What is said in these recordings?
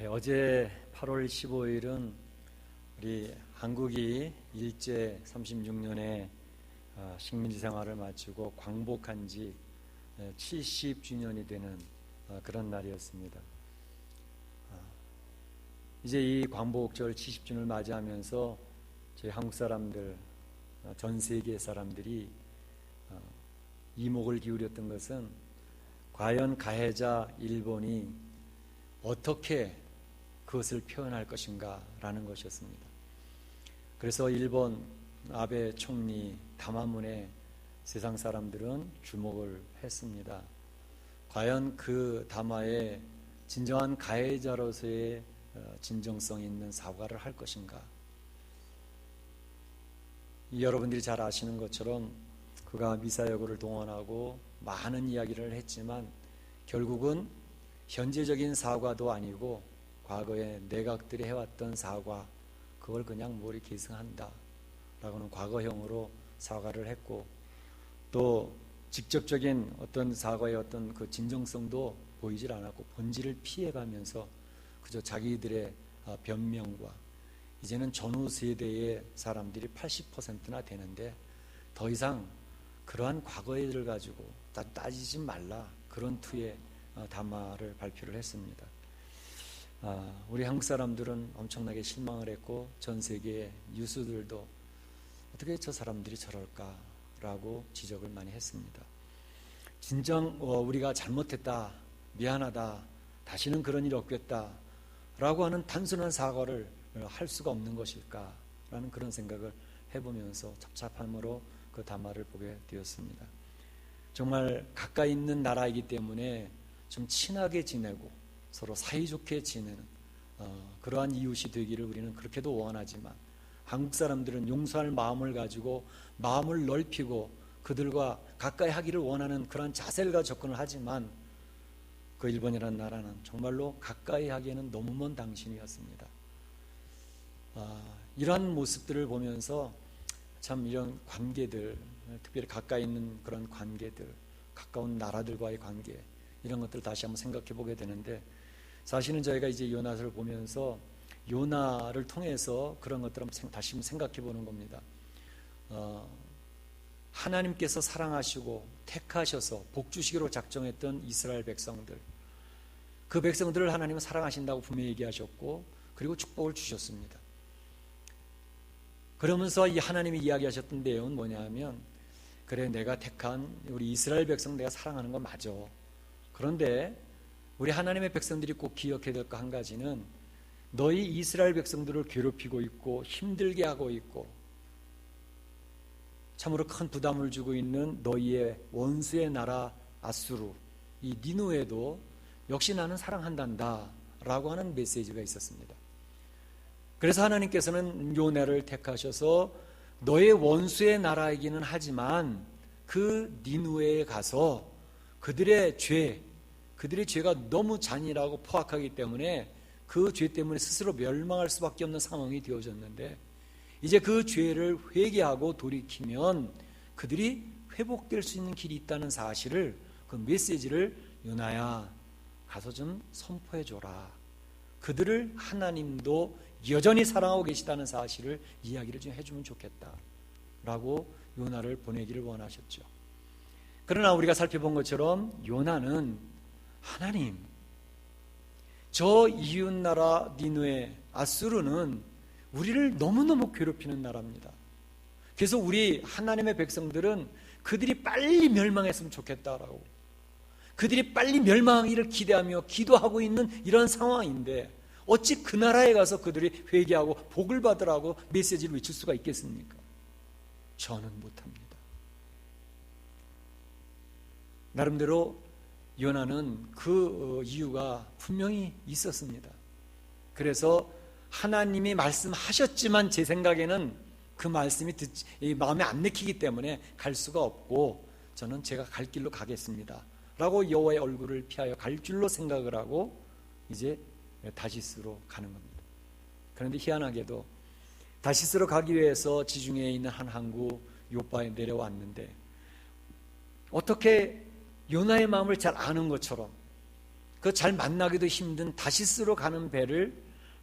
어제 8월 15일은 우리 한국이 일제 36년의 식민지 생활을 마치고 광복한 지 70주년이 되는 그런 날이었습니다. 이제 이 광복절 70주년을 맞이하면서 저희 한국 사람들, 전 세계 사람들이 이목을 기울였던 것은 과연 가해자 일본이 어떻게 그것을 표현할 것인가 라는 것이었습니다. 그래서 일본 아베 총리 담화문에 세상 사람들은 주목을 했습니다. 과연 그 담화에 진정한 가해자로서의 진정성 있는 사과를 할 것인가. 여러분들이 잘 아시는 것처럼 그가 미사여구를 동원하고 많은 이야기를 했지만 결국은 현재적인 사과도 아니고 과거에 내각들이 해왔던 사과, 그걸 그냥 머리 계승한다 라고는 과거형으로 사과를 했고, 또 직접적인 어떤 사과의 어떤 그 진정성도 보이질 않았고 본질을 피해가면서 그저 자기들의 변명과, 이제는 전후 세대의 사람들이 80%나 되는데 더 이상 그러한 과거를 가지고 따지지 말라, 그런 투의 담화를 발표를 했습니다. 우리 한국 사람들은 엄청나게 실망을 했고 전 세계의 뉴스들도 어떻게 저 사람들이 저럴까라고 지적을 많이 했습니다. 진정 우리가 잘못했다, 미안하다, 다시는 그런 일이 없겠다 라고 하는 단순한 사과를 할 수가 없는 것일까라는 그런 생각을 해보면서 찹찹함으로 그 담화를 보게 되었습니다. 정말 가까이 있는 나라이기 때문에 좀 친하게 지내고 서로 사이좋게 지내는 그러한 이웃이 되기를 우리는 그렇게도 원하지만, 한국 사람들은 용서할 마음을 가지고 마음을 넓히고 그들과 가까이 하기를 원하는 그러한 자세를 가지고 접근을 하지만, 그 일본이라는 나라는 정말로 가까이 하기에는 너무 먼 당신이었습니다. 이러한 모습들을 보면서 참 이런 관계들, 특별히 가까이 있는 그런 관계들, 가까운 나라들과의 관계, 이런 것들을 다시 한번 생각해 보게 되는데, 사실은 저희가 이제 요나서를 보면서 요나를 통해서 그런 것들을 다시 한번 생각해 보는 겁니다. 하나님께서 사랑하시고 택하셔서 복주시기로 작정했던 이스라엘 백성들, 그 백성들을 하나님은 사랑하신다고 분명히 얘기하셨고 그리고 축복을 주셨습니다. 그러면서 이 하나님이 이야기하셨던 내용은 뭐냐 하면, 그래, 내가 택한 우리 이스라엘 백성 내가 사랑하는 건 맞아. 그런데 우리 하나님의 백성들이 꼭 기억해야 될 거 한 가지는, 너희 이스라엘 백성들을 괴롭히고 있고 힘들게 하고 있고 참으로 큰 부담을 주고 있는 너희의 원수의 나라 아수르, 이 니누에도 역시 나는 사랑한단다 라고 하는 메시지가 있었습니다. 그래서 하나님께서는 요나를 택하셔서 너의 원수의 나라이기는 하지만 그 니누에에 가서 그들의 죄가 너무 잔인하고 포악하기 때문에 그 죄 때문에 스스로 멸망할 수밖에 없는 상황이 되어졌는데, 이제 그 죄를 회개하고 돌이키면 그들이 회복될 수 있는 길이 있다는 사실을, 그 메시지를 요나야 가서 좀 선포해줘라. 그들을 하나님도 여전히 사랑하고 계시다는 사실을 이야기를 좀 해주면 좋겠다 라고 요나를 보내기를 원하셨죠. 그러나 우리가 살펴본 것처럼 요나는 하나님, 저 이웃나라 니누에 아수르는 우리를 너무너무 괴롭히는 나라입니다. 그래서 우리 하나님의 백성들은 그들이 빨리 멸망했으면 좋겠다라고, 그들이 빨리 멸망하기를 기대하며 기도하고 있는 이런 상황인데, 어찌 그 나라에 가서 그들이 회개하고 복을 받으라고 메시지를 외칠 수가 있겠습니까? 저는 못합니다. 나름대로 요나는 그 이유가 분명히 있었습니다. 그래서 하나님이 말씀하셨지만 제 생각에는 그 말씀이 마음에 안 내키기 때문에 갈 수가 없고, 저는 제가 갈 길로 가겠습니다 라고 여호와의 얼굴을 피하여 갈 줄로 생각을 하고 이제 다시스로 가는 겁니다. 그런데 희한하게도 다시스로 가기 위해서 지중해에 있는 한 항구 요바에 내려왔는데, 어떻게 요나의 마음을 잘 아는 것처럼 그 잘 만나기도 힘든 다시스로 가는 배를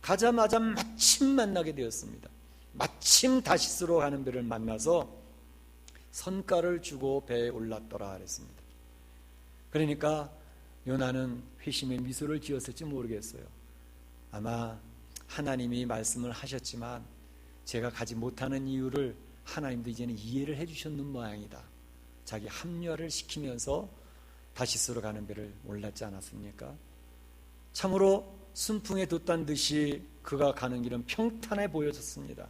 가자마자 마침 만나게 되었습니다. 마침 다시스로 가는 배를 만나서 선가를 주고 배에 올랐더라 그랬습니다. 그러니까 요나는 회심의 미소를 지었을지 모르겠어요. 아마 하나님이 말씀을 하셨지만 제가 가지 못하는 이유를 하나님도 이제는 이해를 해주셨는 모양이다. 자기 합류를 시키면서 다시스로 가는 배를 올랐지 않았습니까? 참으로 순풍에 돛단 듯이 그가 가는 길은 평탄해 보여졌습니다.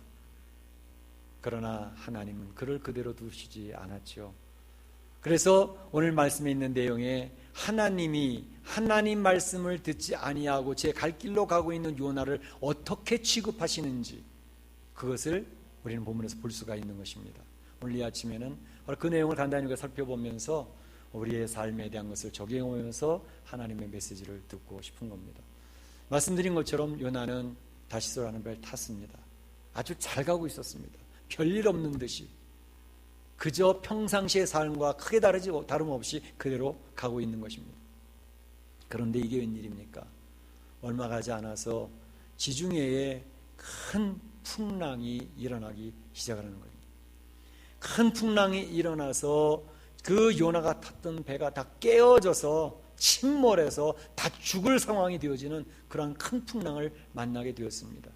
그러나 하나님은 그를 그대로 두시지 않았죠. 그래서 오늘 말씀에 있는 내용에 하나님이 하나님 말씀을 듣지 아니하고 제 갈 길로 가고 있는 요나를 어떻게 취급하시는지 그것을 우리는 본문에서 볼 수가 있는 것입니다. 오늘 이 아침에는 그 내용을 간단히 살펴보면서 우리의 삶에 대한 것을 적용하면서 하나님의 메시지를 듣고 싶은 겁니다. 말씀드린 것처럼 요나는 다시스라는 배를 탔습니다. 아주 잘 가고 있었습니다. 별일 없는 듯이 그저 평상시의 삶과 크게 다름없이 그대로 가고 있는 것입니다. 그런데 이게 웬일입니까? 얼마 가지 않아서 지중해에 큰 풍랑이 일어나기 시작하는 겁니다. 큰 풍랑이 일어나서 그 요나가 탔던 배가 다 깨어져서 침몰해서 다 죽을 상황이 되어지는 그런 큰 풍랑을 만나게 되었습니다.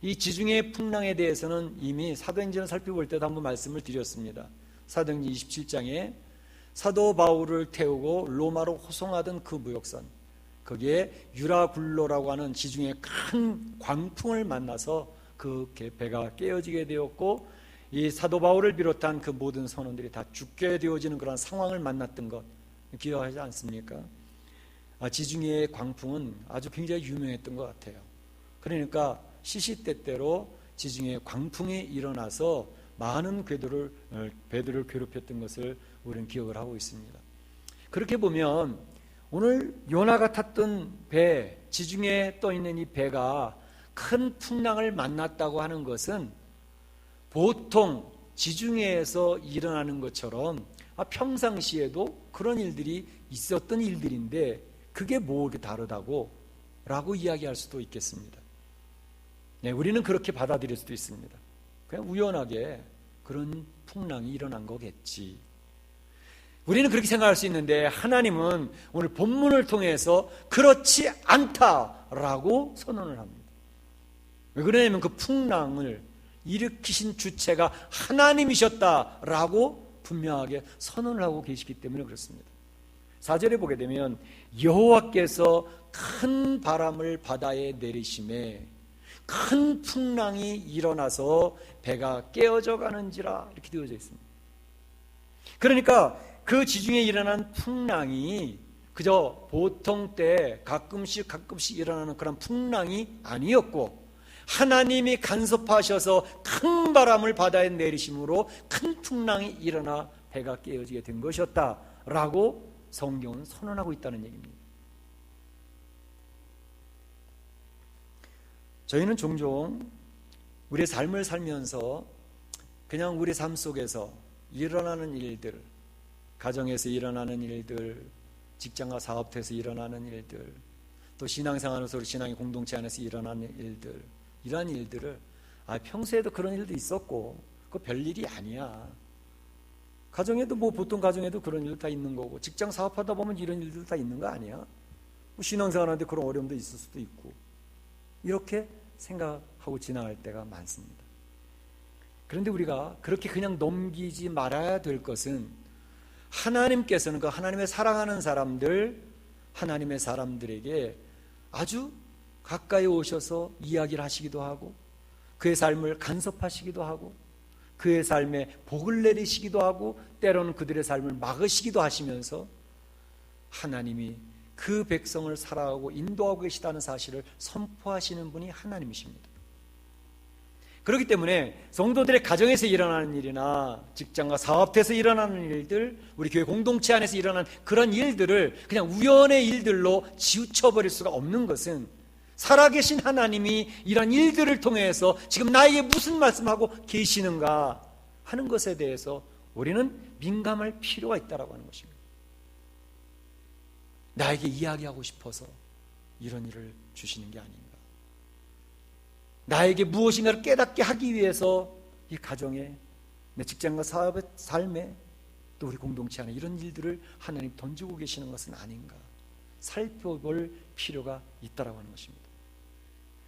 이 지중해 풍랑에 대해서는 이미 사도행전을 살펴볼 때도 한번 말씀을 드렸습니다. 사도행전 27장에 사도 바울을 태우고 로마로 호송하던 그 무역선, 거기에 유라굴로라고 하는 지중해 큰 광풍을 만나서 그 배가 깨어지게 되었고 이 사도 바울을 비롯한 그 모든 선원들이 다 죽게 되어지는 그런 상황을 만났던 것 기억하지 않습니까? 지중해의 광풍은 아주 굉장히 유명했던 것 같아요. 그러니까 시시때때로 지중해 광풍이 일어나서 많은 배들을 괴롭혔던 것을 우리는 기억을 하고 있습니다. 그렇게 보면 오늘 요나가 탔던 배, 지중해에 떠있는 이 배가 큰 풍랑을 만났다고 하는 것은 보통 지중해에서 일어나는 것처럼 평상시에도 그런 일들이 있었던 일들인데 그게 뭐 이렇게 다르다고 라고 이야기할 수도 있겠습니다. 네, 우리는 그렇게 받아들일 수도 있습니다. 그냥 우연하게 그런 풍랑이 일어난 거겠지. 우리는 그렇게 생각할 수 있는데 하나님은 오늘 본문을 통해서 그렇지 않다라고 선언을 합니다. 왜 그러냐면 그 풍랑을 일으키신 주체가 하나님이셨다라고 분명하게 선언을 하고 계시기 때문에 그렇습니다. 4절에 보게 되면 여호와께서 큰 바람을 바다에 내리심에 큰 풍랑이 일어나서 배가 깨어져 가는지라 이렇게 되어져 있습니다. 그러니까 그 지중해에 일어난 풍랑이 그저 보통 때 가끔씩 일어나는 그런 풍랑이 아니었고 하나님이 간섭하셔서 큰 바람을 바다에 내리심으로 큰 풍랑이 일어나 배가 깨어지게 된 것이었다라고 성경은 선언하고 있다는 얘기입니다. 저희는 종종 우리의 삶을 살면서 그냥 우리 삶 속에서 일어나는 일들, 가정에서 일어나는 일들, 직장과 사업터에서 일어나는 일들, 또 신앙생활에서 우리 신앙의 공동체 안에서 일어나는 일들, 이러한 일들을 평소에도 그런 일도 있었고 그거 별일이 아니야. 가정에도 보통 가정에도 그런 일도 다 있는 거고 직장 사업하다 보면 이런 일도 다 있는 거 아니야. 신앙생활하는데 그런 어려움도 있을 수도 있고 이렇게 생각하고 지나갈 때가 많습니다. 그런데 우리가 그렇게 그냥 넘기지 말아야 될 것은 하나님께서는 그 하나님의 사랑하는 사람들, 하나님의 사람들에게 아주 가까이 오셔서 이야기를 하시기도 하고 그의 삶을 간섭하시기도 하고 그의 삶에 복을 내리시기도 하고 때로는 그들의 삶을 막으시기도 하시면서 하나님이 그 백성을 살아가고 인도하고 계시다는 사실을 선포하시는 분이 하나님이십니다. 그렇기 때문에 성도들의 가정에서 일어나는 일이나 직장과 사업에서 일어나는 일들, 우리 교회 공동체 안에서 일어나는 그런 일들을 그냥 우연의 일들로 치우쳐버릴 수가 없는 것은 살아계신 하나님이 이런 일들을 통해서 지금 나에게 무슨 말씀하고 계시는가 하는 것에 대해서 우리는 민감할 필요가 있다고 하는 것입니다. 나에게 이야기하고 싶어서 이런 일을 주시는 게 아닌가. 나에게 무엇인가를 깨닫게 하기 위해서 이 가정에, 내 직장과 사업의 삶에, 또 우리 공동체 안에 이런 일들을 하나님 던지고 계시는 것은 아닌가 살펴볼 필요가 있다라고 하는 것입니다.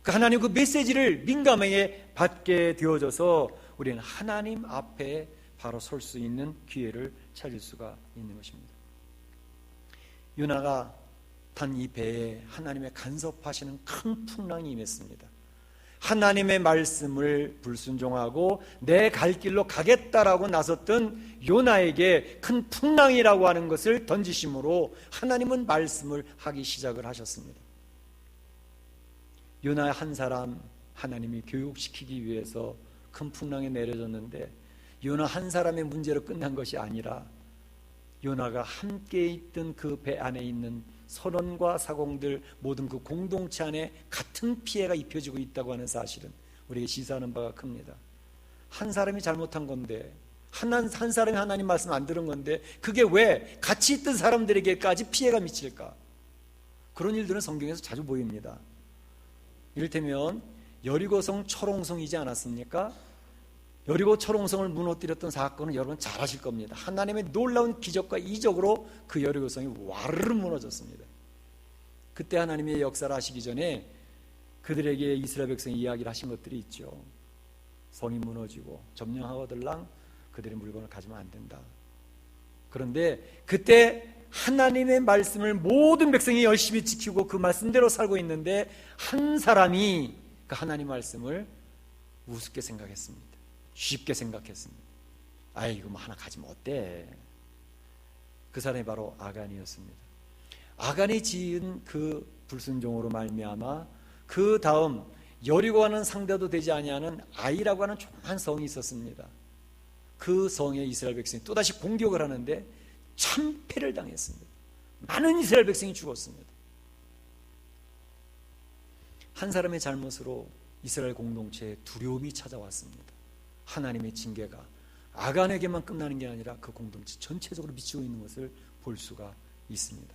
그 하나님 그 메시지를 민감하게 받게 되어져서 우리는 하나님 앞에 바로 설 수 있는 기회를 찾을 수가 있는 것입니다. 요나가 탄 이 배에 하나님의 간섭하시는 큰 풍랑이 임했습니다. 하나님의 말씀을 불순종하고 내 갈 길로 가겠다라고 나섰던 요나에게 큰 풍랑이라고 하는 것을 던지심으로 하나님은 말씀을 하기 시작을 하셨습니다. 요나 한 사람 하나님이 교육시키기 위해서 큰 풍랑에 내려졌는데 요나 한 사람의 문제로 끝난 것이 아니라 요나가 함께 있던 그 배 안에 있는 선원과 사공들 모든 그 공동체 안에 같은 피해가 입혀지고 있다고 하는 사실은 우리에게 시사하는 바가 큽니다. 한 사람이 잘못한 건데 한 사람이 하나님 말씀 안 들은 건데 그게 왜 같이 있던 사람들에게까지 피해가 미칠까? 그런 일들은 성경에서 자주 보입니다. 이를테면 여리고성 철옹성이지 않았습니까? 여리고 철옹성을 무너뜨렸던 사건은 여러분 잘 아실 겁니다. 하나님의 놀라운 기적과 이적으로 그 여리고성이 와르르 무너졌습니다. 그때 하나님의 역사를 하시기 전에 그들에게 이스라엘 백성이 이야기를 하신 것들이 있죠. 성이 무너지고 점령하거들랑 그들의 물건을 가지면 안 된다. 그런데 그때 하나님의 말씀을 모든 백성이 열심히 지키고 그 말씀대로 살고 있는데 한 사람이 그 하나님 말씀을 우습게 생각했습니다. 쉽게 생각했습니다. 아이고 뭐 하나 가지면 어때? 그 사람이 바로 아간이었습니다. 아간이 지은 그 불순종으로 말미암아 그 다음 여리고와는 상대도 되지 아니하는 아이라고 하는 조그만 성이 있었습니다. 그 성에 이스라엘 백성이 또다시 공격을 하는데 참패를 당했습니다. 많은 이스라엘 백성이 죽었습니다. 한 사람의 잘못으로 이스라엘 공동체에 두려움이 찾아왔습니다. 하나님의 징계가 아간에게만 끝나는 게 아니라 그 공동체 전체적으로 미치고 있는 것을 볼 수가 있습니다.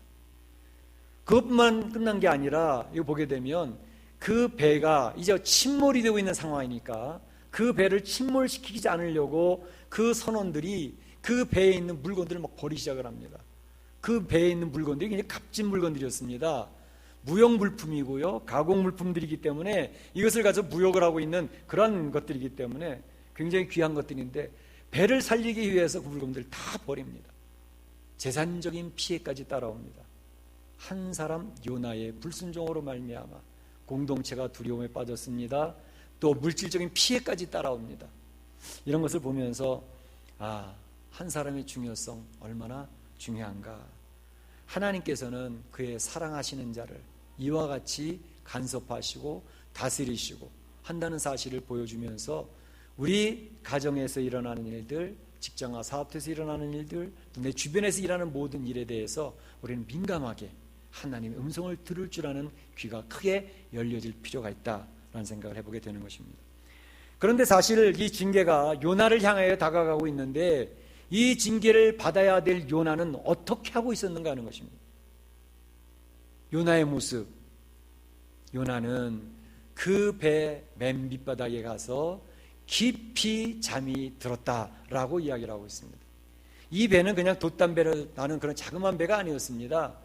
그것만 끝난 게 아니라 이거 보게 되면 그 배가 이제 침몰이 되고 있는 상황이니까 그 배를 침몰시키지 않으려고 그 선원들이 그 배에 있는 물건들을 막 버리기 시작을 합니다. 그 배에 있는 물건들이 굉장히 값진 물건들이었습니다. 무역 물품이고요, 가공 물품들이기 때문에 이것을 가지고 무역을 하고 있는 그런 것들이기 때문에 굉장히 귀한 것들인데 배를 살리기 위해서 그 물건들을 다 버립니다. 재산적인 피해까지 따라옵니다. 한 사람 요나의 불순종으로 말미암아 공동체가 두려움에 빠졌습니다. 또 물질적인 피해까지 따라옵니다. 이런 것을 보면서 한 사람의 중요성 얼마나 중요한가. 하나님께서는 그의 사랑하시는 자를 이와 같이 간섭하시고 다스리시고 한다는 사실을 보여주면서 우리 가정에서 일어나는 일들, 직장과 사업에서 일어나는 일들, 내 주변에서 일하는 모든 일에 대해서 우리는 민감하게 하나님의 음성을 들을 줄 아는 귀가 크게 열려질 필요가 있다라는 생각을 해보게 되는 것입니다. 그런데 사실 이 징계가 요나를 향하여 다가가고 있는데 이 징계를 받아야 될 요나는 어떻게 하고 있었는가 하는 것입니다. 요나의 모습, 요나는 그 배 맨 밑바닥에 가서 깊이 잠이 들었다라고 이야기를 하고 있습니다. 이 배는 그냥 돛담배를 나는 그런 자그마한 배가 아니었습니다.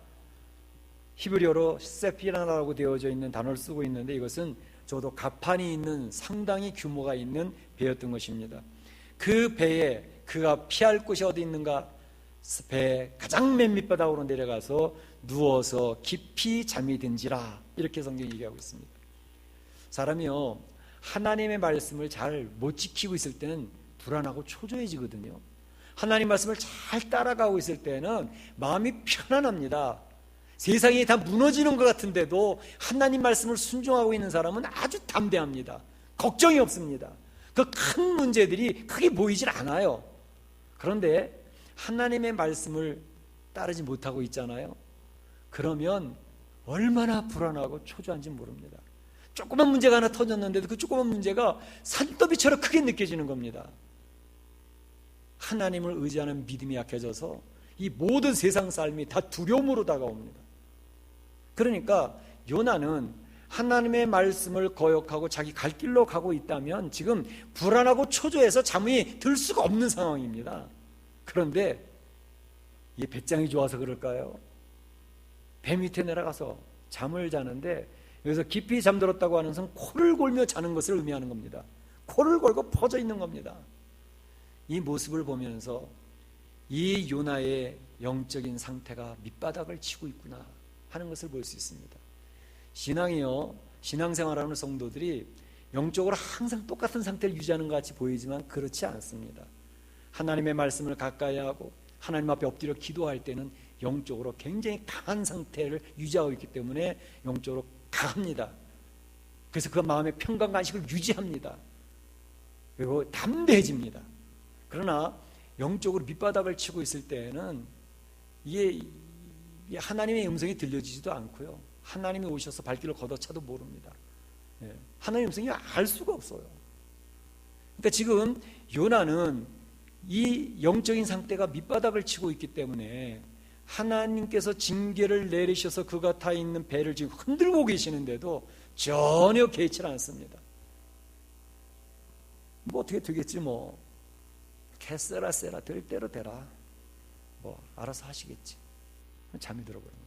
히브리어로 세피라라고 되어져 있는 단어를 쓰고 있는데 이것은 저도 가판이 있는 상당히 규모가 있는 배였던 것입니다. 그 배에 그가 피할 곳이 어디 있는가? 배 가장 맨 밑바닥으로 내려가서 누워서 깊이 잠이 든지라 이렇게 성경이 얘기하고 있습니다. 사람이요 하나님의 말씀을 잘 못 지키고 있을 때는 불안하고 초조해지거든요. 하나님 말씀을 잘 따라가고 있을 때는 마음이 편안합니다. 세상이 다 무너지는 것 같은데도 하나님 말씀을 순종하고 있는 사람은 아주 담대합니다. 걱정이 없습니다. 그 큰 문제들이 크게 보이질 않아요. 그런데 하나님의 말씀을 따르지 못하고 있잖아요. 그러면 얼마나 불안하고 초조한지 모릅니다. 조그만 문제가 하나 터졌는데도 그 조그만 문제가 산더미처럼 크게 느껴지는 겁니다. 하나님을 의지하는 믿음이 약해져서 이 모든 세상 삶이 다 두려움으로 다가옵니다. 그러니까 요나는 하나님의 말씀을 거역하고 자기 갈 길로 가고 있다면 지금 불안하고 초조해서 잠이 들 수가 없는 상황입니다. 그런데 이 배짱이 좋아서 그럴까요? 배 밑에 내려가서 잠을 자는데, 여기서 깊이 잠들었다고 하는 것은 코를 골며 자는 것을 의미하는 겁니다. 코를 골고 퍼져 있는 겁니다. 이 모습을 보면서 이 요나의 영적인 상태가 밑바닥을 치고 있구나 하는 것을 볼 수 있습니다. 신앙이요, 신앙생활하는 성도들이 영적으로 항상 똑같은 상태를 유지하는 것 같이 보이지만 그렇지 않습니다. 하나님의 말씀을 가까이 하고 하나님 앞에 엎드려 기도할 때는 영적으로 굉장히 강한 상태를 유지하고 있기 때문에 영적으로 강합니다. 그래서 그 마음의 평강과 안식을 유지합니다. 그리고 담대해집니다. 그러나 영적으로 밑바닥을 치고 있을 때에는 이게 하나님의 음성이 들려지지도 않고요, 하나님이 오셔서 발길을 걷어차도 모릅니다. 하나님의 음성이 알 수가 없어요. 그러니까 지금 요나는 이 영적인 상태가 밑바닥을 치고 있기 때문에 하나님께서 징계를 내리셔서 그가 타 있는 배를 지금 흔들고 계시는데도 전혀 개의치 않습니다. 뭐 어떻게 되겠지, 뭐 개쎄라 쎄라 될 대로 되라, 뭐 알아서 하시겠지. 잠이 들어버려요.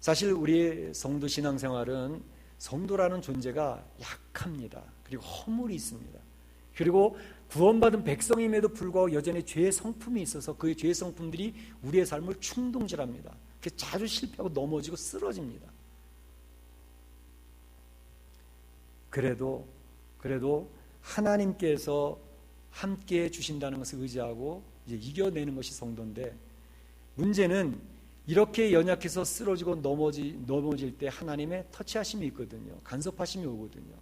사실 우리 성도 신앙생활은 성도라는 존재가 약합니다. 그리고 허물이 있습니다. 그리고 구원받은 백성임에도 불구하고 여전히 죄의 성품이 있어서 그 죄의 성품들이 우리의 삶을 충동질합니다. 그래서 자주 실패하고 넘어지고 쓰러집니다. 그래도 하나님께서 함께 주신다는 것을 의지하고 이제 이겨내는 것이 성도인데, 문제는 이렇게 연약해서 쓰러지고 넘어질 때 하나님의 터치하심이 있거든요. 간섭하심이 오거든요.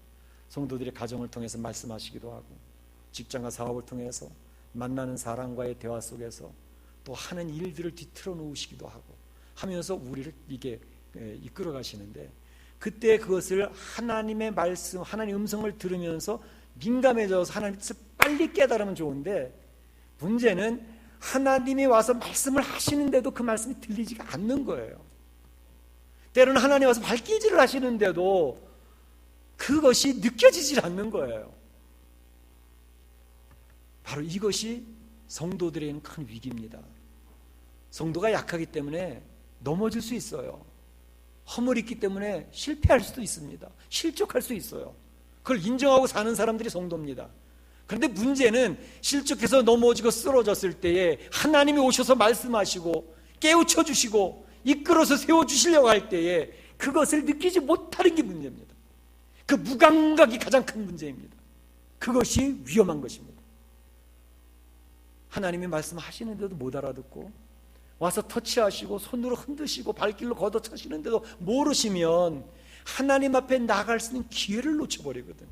성도들의 가정을 통해서 말씀하시기도 하고, 직장과 사업을 통해서 만나는 사람과의 대화 속에서 또 하는 일들을 뒤틀어 놓으시기도 하고 하면서 우리를 이게 이끌어 가시는데, 그때 그것을 하나님의 말씀, 하나님의 음성을 들으면서 민감해져서 하나님 뜻을 빨리 깨달으면 좋은데, 문제는 하나님이 와서 말씀을 하시는데도 그 말씀이 들리지가 않는 거예요. 때로는 하나님이 와서 발길질을 하시는데도 그것이 느껴지질 않는 거예요. 바로 이것이 성도들에게는 큰 위기입니다. 성도가 약하기 때문에 넘어질 수 있어요. 허물이 있기 때문에 실패할 수도 있습니다. 실족할 수 있어요. 그걸 인정하고 사는 사람들이 성도입니다. 그런데 문제는 실족해서 넘어지고 쓰러졌을 때에 하나님이 오셔서 말씀하시고 깨우쳐 주시고 이끌어서 세워주시려고 할 때에 그것을 느끼지 못하는 게 문제입니다. 그 무감각이 가장 큰 문제입니다. 그것이 위험한 것입니다. 하나님이 말씀하시는데도 못 알아듣고 와서 터치하시고 손으로 흔드시고 발길로 걷어차시는데도 모르시면 하나님 앞에 나갈 수 있는 기회를 놓쳐버리거든요.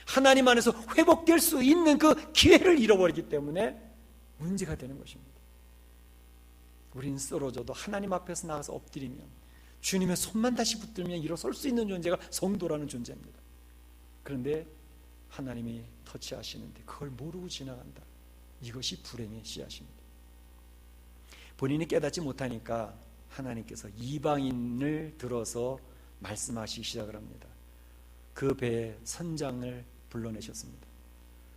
하나님 안에서 회복될 수 있는 그 기회를 잃어버리기 때문에 문제가 되는 것입니다. 우리는 쓰러져도 하나님 앞에서 나가서 엎드리면 주님의 손만 다시 붙들면 일어설 수 있는 존재가 성도라는 존재입니다. 그런데 하나님이 터치하시는데 그걸 모르고 지나간다. 이것이 불행의 씨앗입니다. 본인이 깨닫지 못하니까 하나님께서 이방인을 들어서 말씀하시기 시작을 합니다. 그 배에 선장을 불러내셨습니다.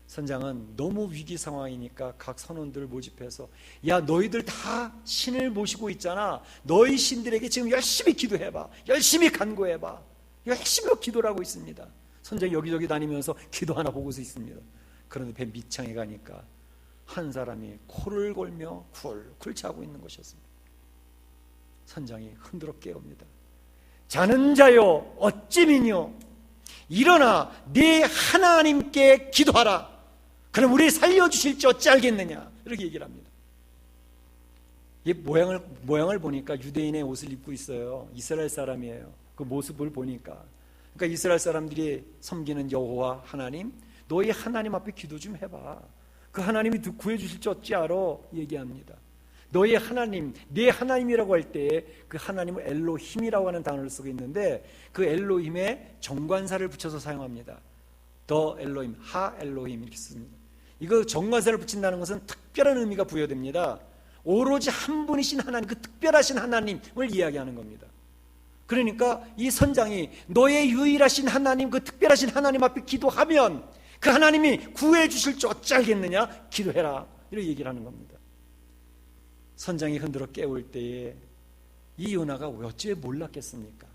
선장은 너무 위기 상황이니까 각 선원들을 모집해서, 야, 너희들 다 신을 모시고 있잖아. 너희 신들에게 지금 열심히 기도해봐. 열심히 간구해봐. 열심히 기도를 하고 있습니다. 선장이 여기저기 다니면서 기도하나 보고서 있습니다. 그런데 배 밑창에 가니까 한 사람이 코를 골며 쿨쿨 자고 있는 것이었습니다. 선장이 흔들어 깨웁니다. 자는 자여 어찌미뇨, 일어나 네 하나님께 기도하라. 그럼 우리 살려주실지 어찌 알겠느냐, 이렇게 얘기를 합니다. 이 모양을 보니까 유대인의 옷을 입고 있어요. 이스라엘 사람이에요. 그 모습을 보니까. 그러니까 이스라엘 사람들이 섬기는 여호와 하나님, 너희 하나님 앞에 기도 좀 해봐. 그 하나님이 구해주실지 어찌 알아, 얘기합니다. 너희 하나님, 네 하나님이라고 할 때 그 하나님을 엘로힘이라고 하는 단어를 쓰고 있는데, 그 엘로힘에 정관사를 붙여서 사용합니다. 더 엘로힘, 하 엘로힘 이렇게 씁니다. 이거 정관사를 붙인다는 것은 특별한 의미가 부여됩니다. 오로지 한 분이신 하나님, 그 특별하신 하나님을 이야기하는 겁니다. 그러니까 이 선장이 너의 유일하신 하나님, 그 특별하신 하나님 앞에 기도하면 그 하나님이 구해 주실 줄 어찌 알겠느냐? 기도해라, 이렇게 얘기를 하는 겁니다. 선장이 흔들어 깨울 때에 이 요나가 어찌 몰랐겠습니까?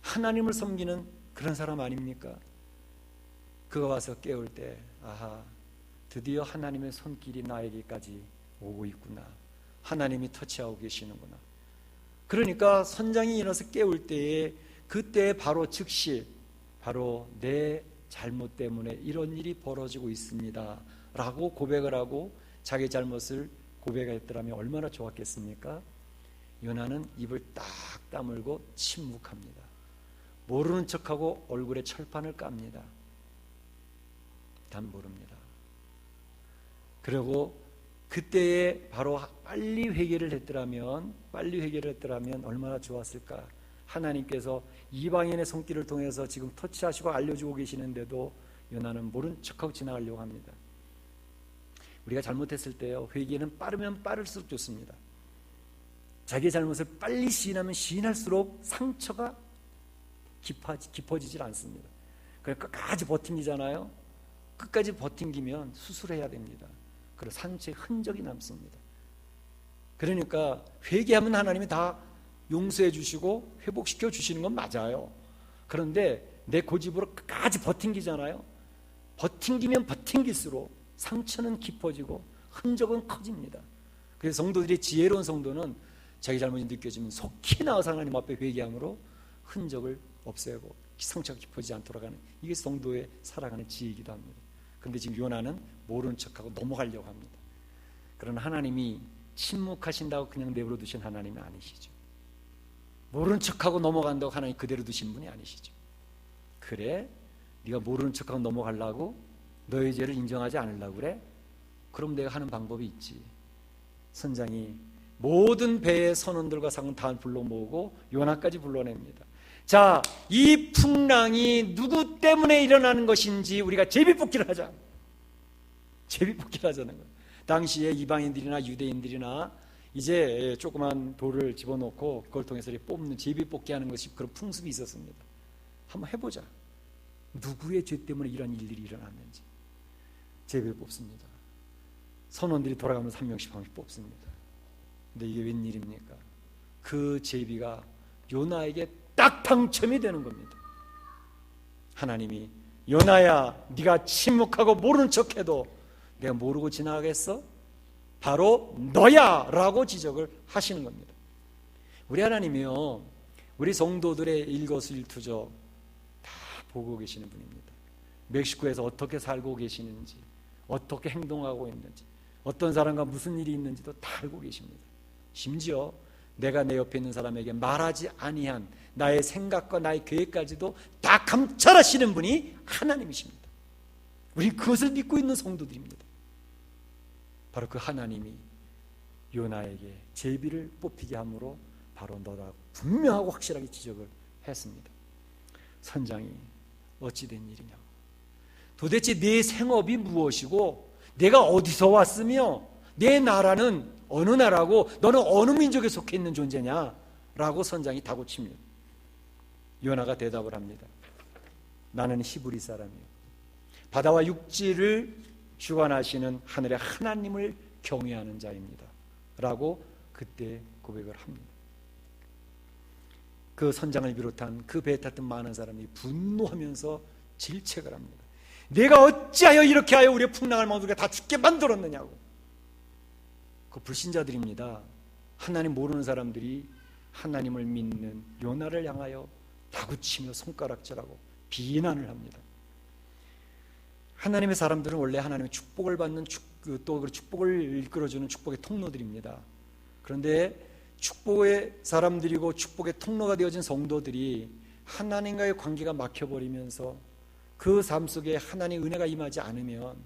하나님을 섬기는 그런 사람 아닙니까? 그가 와서 깨울 때, 아하, 드디어 하나님의 손길이 나에게까지 오고 있구나. 하나님이 터치하고 계시는구나. 그러니까 선장이 일어나서 깨울 때에 그때 바로 즉시 바로 내 잘못 때문에 이런 일이 벌어지고 있습니다 라고 고백을 하고 자기 잘못을 고백했더라면 얼마나 좋았겠습니까? 요나는 입을 딱 다물고 침묵합니다. 모르는 척하고 얼굴에 철판을 깝니다. 단 모릅니다. 그리고 그때에 바로 빨리 회개를 했더라면 얼마나 좋았을까. 하나님께서 이방인의 손길을 통해서 지금 터치하시고 알려주고 계시는데도 요나는 모른 척하고 지나가려고 합니다. 우리가 잘못했을 때요, 회개는 빠르면 빠를수록 좋습니다. 자기의 잘못을 빨리 시인하면 시인할수록 상처가 깊어지질 않습니다. 그러니까 끝까지 버팅기잖아요. 끝까지 버팅기면 수술해야 됩니다. 그리고 상처의 흔적이 남습니다. 그러니까 회개하면 하나님이 다 용서해 주시고 회복시켜 주시는 건 맞아요. 그런데 내 고집으로 끝까지 버팅기잖아요. 버팅기면 버팅길수록 상처는 깊어지고 흔적은 커집니다. 그래서 성도들이 지혜로운 성도는 자기 잘못이 느껴지면 속히 나와서 하나님 앞에 회개함으로 흔적을 없애고 상처가 깊어지지 않도록 하는, 이게 성도의 살아가는 지혜이기도 합니다. 그런데 지금 요나는 모르는 척하고 넘어가려고 합니다. 그러나 하나님이 침묵하신다고 그냥 내버려 두신 하나님이 아니시죠. 모르는 척하고 넘어간다고 하나님 그대로 두신 분이 아니시죠. 그래? 네가 모르는 척하고 넘어가려고? 너의 죄를 인정하지 않으려고 그래? 그럼 내가 하는 방법이 있지. 선장이 모든 배의 선원들과 상은 다 불러 모으고 요나까지 불러냅니다. 자, 이 풍랑이 누구 때문에 일어나는 것인지 우리가 제비뽑기를 하자. 제비뽑기를 하자는 거예요. 당시에 이방인들이나 유대인들이나 이제 조그만 돌을 집어넣고 그걸 통해서 뽑는 제비뽑기 하는 것이 그런 풍습이 있었습니다. 한번 해보자. 누구의 죄 때문에 이런 일들이 일어났는지 제비를 뽑습니다. 선원들이 돌아가면서 한 명씩 뽑습니다. 근데 이게 웬일입니까? 그 제비가 요나에게 딱 당첨이 되는 겁니다. 하나님이 요나야, 네가 침묵하고 모르는 척해도 내가 모르고 지나가겠어? 바로 너야! 라고 지적을 하시는 겁니다. 우리 하나님이요, 우리 성도들의 일거수일투족 다 보고 계시는 분입니다. 멕시코에서 어떻게 살고 계시는지, 어떻게 행동하고 있는지, 어떤 사람과 무슨 일이 있는지도 다 알고 계십니다. 심지어 내가 내 옆에 있는 사람에게 말하지 아니한 나의 생각과 나의 계획까지도 다 감찰하시는 분이 하나님이십니다. 우리는 그것을 믿고 있는 성도들입니다. 바로 그 하나님이 요나에게 제비를 뽑히게 함으로 바로 너라고 분명하고 확실하게 지적을 했습니다. 선장이 어찌 된 일이냐고, 도대체 내 생업이 무엇이고 내가 어디서 왔으며 내 나라는 어느 나라고 너는 어느 민족에 속해 있는 존재냐? 라고 선장이 다고칩니다. 요나가 대답을 합니다. 나는 히브리 사람이요, 바다와 육지를 주관하시는 하늘의 하나님을 경외하는 자입니다 라고 그때 고백을 합니다. 그 선장을 비롯한 그 배에 탔던 많은 사람들이 분노하면서 질책을 합니다. 내가 어찌하여 이렇게 하여 우리의 풍랑을 우리가 다 죽게 만들었느냐고. 그 불신자들입니다. 하나님 모르는 사람들이 하나님을 믿는 요나를 향하여 다구치며 손가락질하고 비난을 합니다. 하나님의 사람들은 원래 하나님의 축복을 받는 또 축복을 이끌어주는 축복의 통로들입니다. 그런데 축복의 사람들이고 축복의 통로가 되어진 성도들이 하나님과의 관계가 막혀버리면서 그 삶 속에 하나님의 은혜가 임하지 않으면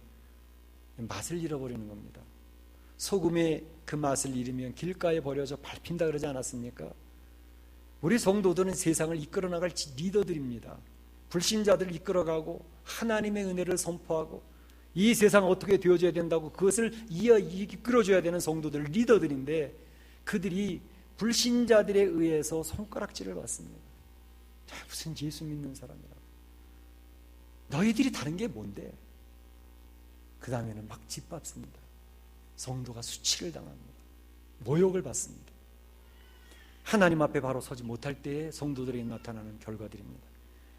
맛을 잃어버리는 겁니다. 소금의 그 맛을 잃으면 길가에 버려져 밟힌다 그러지 않았습니까? 우리 성도들은 세상을 이끌어 나갈 리더들입니다. 불신자들을 이끌어가고 하나님의 은혜를 선포하고 이 세상 어떻게 되어져야 된다고 그것을 이끌어줘야 되는 성도들, 리더들인데 그들이 불신자들에 의해서 손가락질을 받습니다. 무슨 예수 믿는 사람이라고. 너희들이 다른 게 뭔데? 그 다음에는 막 짓밟습니다. 성도가 수치를 당합니다. 모욕을 받습니다. 하나님 앞에 바로 서지 못할 때에 성도들에게 나타나는 결과들입니다.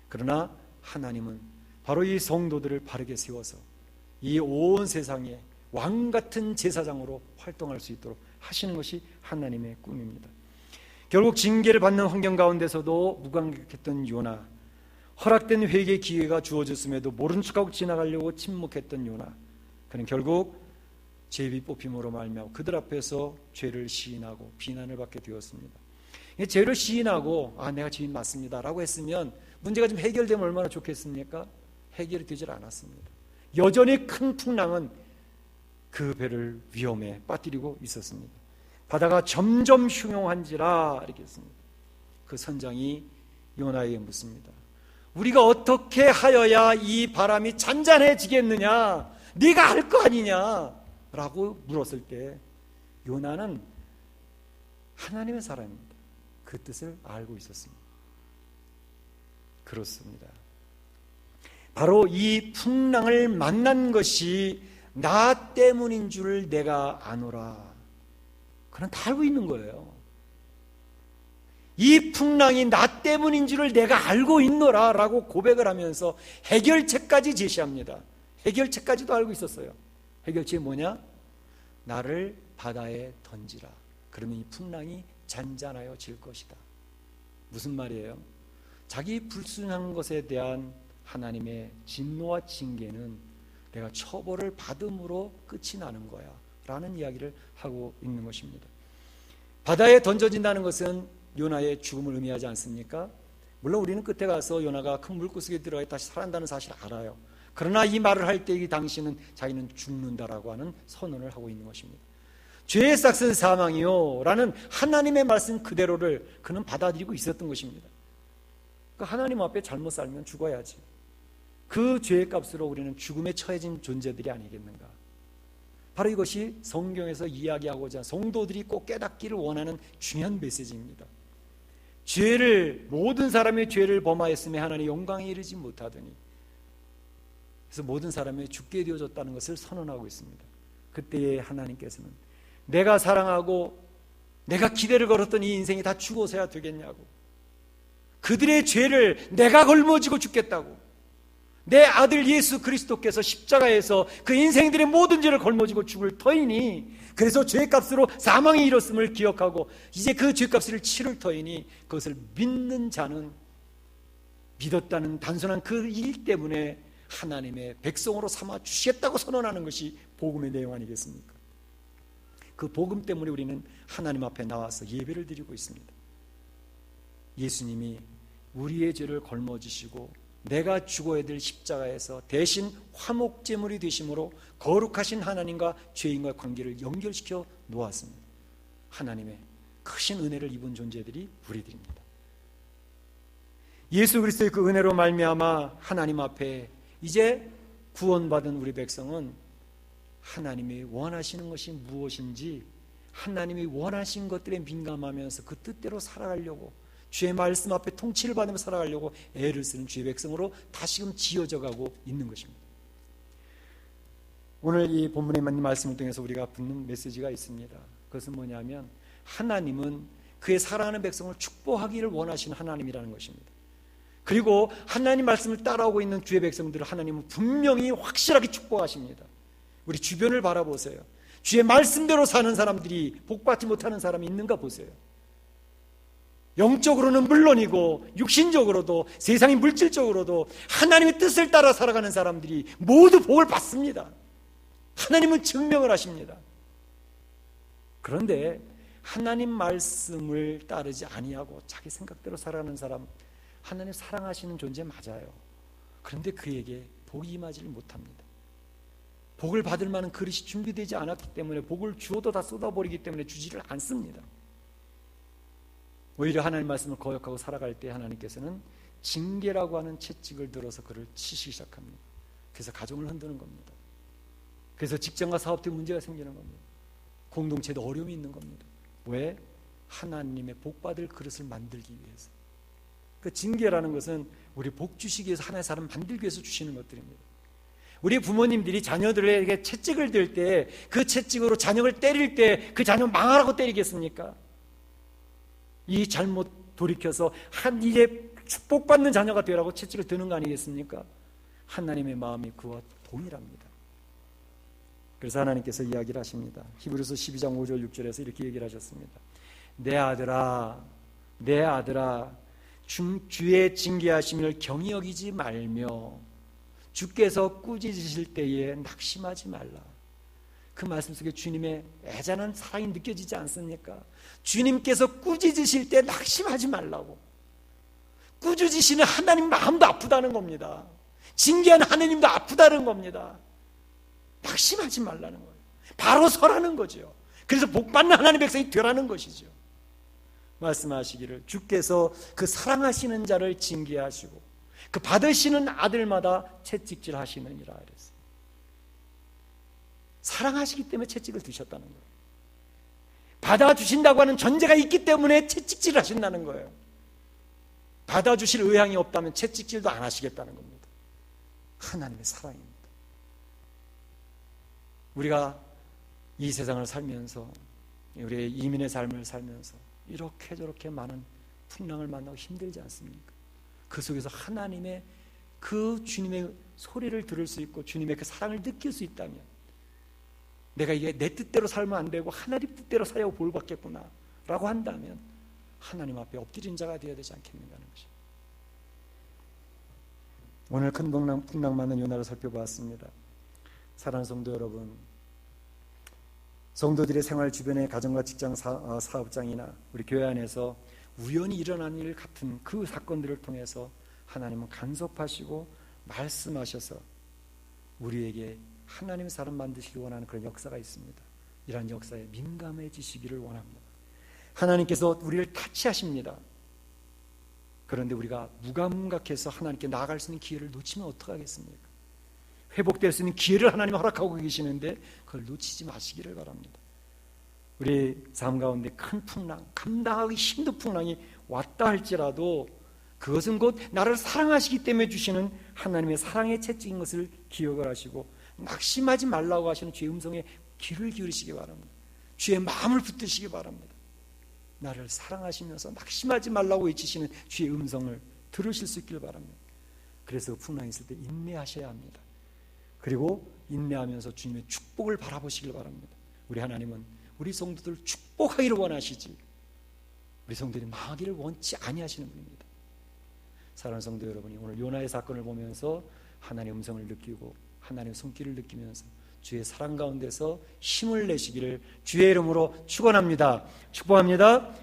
그러나 하나님은 바로 이 성도들을 바르게 세워서 이 온 세상에 왕같은 제사장으로 활동할 수 있도록 하시는 것이 하나님의 꿈입니다. 결국 징계를 받는 환경 가운데서도 무감각했던 요나, 허락된 회개 기회가 주어졌음에도 모른 척하고 지나가려고 침묵했던 요나, 그는 결국 제비 뽑힘으로 말미암아 그들 앞에서 죄를 시인하고 비난을 받게 되었습니다. 죄를 시인하고 내가 죄인 맞습니다 라고 했으면 문제가 좀 해결되면 얼마나 좋겠습니까? 해결이 되질 않았습니다. 여전히 큰 풍랑은 그 배를 위험에 빠뜨리고 있었습니다. 바다가 점점 흉용한지라 이렇게 했습니다. 그 선장이 요나에게 묻습니다. 우리가 어떻게 하여야 이 바람이 잔잔해지겠느냐? 네가 알 거 아니냐? 라고 물었을 때 요나는 하나님의 사람입니다. 그 뜻을 알고 있었습니다. 그렇습니다. 바로 이 풍랑을 만난 것이 나 때문인 줄 내가 아노라. 그는 다 알고 있는 거예요. 이 풍랑이 나 때문인 줄을 내가 알고 있노라 라고 고백을 하면서 해결책까지 제시합니다. 해결책까지도 알고 있었어요. 해결책이 뭐냐? 나를 바다에 던지라. 그러면 이 풍랑이 잔잔하여 질 것이다. 무슨 말이에요? 자기 불순한 것에 대한 하나님의 진노와 징계는 내가 처벌을 받음으로 끝이 나는 거야 라는 이야기를 하고 있는 것입니다. 바다에 던져진다는 것은 요나의 죽음을 의미하지 않습니까? 물론 우리는 끝에 가서 요나가 큰 물구석에 들어가 다시 살아난다는 사실을 알아요. 그러나 이 말을 할 때 이 당시는 자기는 죽는다라고 하는 선언을 하고 있는 것입니다. 죄의 싹은 사망이요 라는 하나님의 말씀 그대로를 그는 받아들이고 있었던 것입니다. 그러니까 하나님 앞에 잘못 살면 죽어야지. 그 죄의 값으로 우리는 죽음에 처해진 존재들이 아니겠는가. 바로 이것이 성경에서 이야기하고자 성도들이 꼭 깨닫기를 원하는 중요한 메시지입니다. 모든 사람의 죄를 범하였음에 하나님 영광에 이르지 못하더니, 그래서 모든 사람이 죽게 되어졌다는 것을 선언하고 있습니다. 그때에 하나님께서는 내가 사랑하고 내가 기대를 걸었던 이 인생이 다 죽어서야 되겠냐고, 그들의 죄를 내가 걸머지고 죽겠다고, 내 아들 예수 그리스도께서 십자가에서 그 인생들의 모든 죄를 걸머지고 죽을 터이니, 그래서 죄값으로 사망에 이뤘음을 기억하고 이제 그 죄값을 치를 터이니 그것을 믿는 자는 믿었다는 단순한 그 일 때문에 하나님의 백성으로 삼아 주시겠다고 선언하는 것이 복음의 내용 아니겠습니까? 그 복음 때문에 우리는 하나님 앞에 나와서 예배를 드리고 있습니다. 예수님이 우리의 죄를 걸머지시고 내가 죽어야 될 십자가에서 대신 화목제물이 되심으로 거룩하신 하나님과 죄인과 관계를 연결시켜 놓았습니다. 하나님의 크신 은혜를 입은 존재들이 우리들입니다. 예수 그리스도의 그 은혜로 말미암아 하나님 앞에 이제 구원받은 우리 백성은 하나님이 원하시는 것이 무엇인지 하나님이 원하신 것들에 민감하면서 그 뜻대로 살아가려고, 주의 말씀 앞에 통치를 받으며 살아가려고 애를 쓰는 주의 백성으로 다시금 지어져 가고 있는 것입니다. 오늘 이 본문의 말씀을 통해서 우리가 붙는 메시지가 있습니다. 그것은 뭐냐면 하나님은 그의 사랑하는 백성을 축복하기를 원하시는 하나님이라는 것입니다. 그리고 하나님 말씀을 따라오고 있는 주의 백성들을 하나님은 분명히 확실하게 축복하십니다. 우리 주변을 바라보세요. 주의 말씀대로 사는 사람들이 복받지 못하는 사람이 있는가 보세요. 영적으로는 물론이고 육신적으로도, 세상의 물질적으로도 하나님의 뜻을 따라 살아가는 사람들이 모두 복을 받습니다. 하나님은 증명을 하십니다. 그런데 하나님 말씀을 따르지 아니하고 자기 생각대로 살아가는 사람, 하나님 사랑하시는 존재 맞아요. 그런데 그에게 복이 임하지를 못합니다. 복을 받을 만한 그릇이 준비되지 않았기 때문에 복을 주어도 다 쏟아버리기 때문에 주지를 않습니다. 오히려 하나님 말씀을 거역하고 살아갈 때 하나님께서는 징계라고 하는 채찍을 들어서 그를 치시기 시작합니다. 그래서 가정을 흔드는 겁니다. 그래서 직장과 사업에 문제가 생기는 겁니다. 공동체도 어려움이 있는 겁니다. 왜? 하나님의 복받을 그릇을 만들기 위해서. 그 징계라는 것은 우리 복 주시기 위해서 하나의 사람 만들기 위해서 주시는 것들입니다. 우리 부모님들이 자녀들에게 채찍을 들 때 그 채찍으로 자녀를 때릴 때 그 자녀 망하라고 때리겠습니까? 이 잘못 돌이켜서 이제 축복받는 자녀가 되라고 채찍을 드는 거 아니겠습니까? 하나님의 마음이 그와 동일합니다. 그래서 하나님께서 이야기를 하십니다. 히브리서 12장 5절 6절에서 이렇게 얘기를 하셨습니다. 내 아들아 주의 징계하심을 경히 여기지 말며 주께서 꾸짖으실 때에 낙심하지 말라. 그 말씀 속에 주님의 애잔한 사랑이 느껴지지 않습니까? 주님께서 꾸짖으실 때 낙심하지 말라고. 꾸짖으시는 하나님 마음도 아프다는 겁니다. 징계하는 하나님도 아프다는 겁니다. 낙심하지 말라는 거예요. 바로 서라는 거죠. 그래서 복받는 하나님의 백성이 되라는 것이죠. 말씀하시기를 주께서 그 사랑하시는 자를 징계하시고 그 받으시는 아들마다 채찍질 하시느니라 그랬어요. 사랑하시기 때문에 채찍을 드셨다는 거예요. 받아주신다고 하는 전제가 있기 때문에 채찍질을 하신다는 거예요. 받아주실 의향이 없다면 채찍질도 안 하시겠다는 겁니다. 하나님의 사랑입니다. 우리가 이 세상을 살면서 우리의 이민의 삶을 살면서 이렇게 저렇게 많은 풍랑을 만나고 힘들지 않습니까? 그 속에서 하나님의 그 주님의 소리를 들을 수 있고 주님의 그 사랑을 느낄 수 있다면 내가 이게 내 뜻대로 살면 안 되고 하나님 뜻대로 살려고 볼 받겠구나 라고 한다면 하나님 앞에 엎드린 자가 되어야 되지 않겠는가 하는 것입니다. 오늘 큰 풍랑 많은 요나를 살펴보았습니다. 사랑하는 성도 여러분, 성도들의 생활 주변의 가정과 직장 사업장이나 우리 교회 안에서 우연히 일어난 일 같은 그 사건들을 통해서 하나님은 간섭하시고 말씀하셔서 우리에게 하나님의 사람 만드시기 원하는 그런 역사가 있습니다. 이러한 역사에 민감해지시기를 원합니다. 하나님께서 우리를 타치하십니다. 그런데 우리가 무감각해서 하나님께 나아갈 수 있는 기회를 놓치면 어떡하겠습니까? 회복될 수 있는 기회를 하나님 허락하고 계시는데 그걸 놓치지 마시기를 바랍니다. 우리 삶 가운데 큰 풍랑, 감당하기 힘든 풍랑이 왔다 할지라도 그것은 곧 나를 사랑하시기 때문에 주시는 하나님의 사랑의 채찍인 것을 기억을 하시고 낙심하지 말라고 하시는 주의 음성에 귀를 기울이시기 바랍니다. 주의 마음을 붙드시기 바랍니다. 나를 사랑하시면서 낙심하지 말라고 외치시는 주의 음성을 들으실 수 있길 바랍니다. 그래서 풍랑이 있을 때 인내하셔야 합니다. 그리고 인내하면서 주님의 축복을 바라보시길 바랍니다. 우리 하나님은 우리 성도들을 축복하기를 원하시지 우리 성도들이 망하기를 원치 아니하시는 분입니다. 사랑하는 성도 여러분이 오늘 요나의 사건을 보면서 하나님의 음성을 느끼고 하나님의 손길을 느끼면서 주의 사랑 가운데서 힘을 내시기를 주의 이름으로 축원합니다. 축복합니다.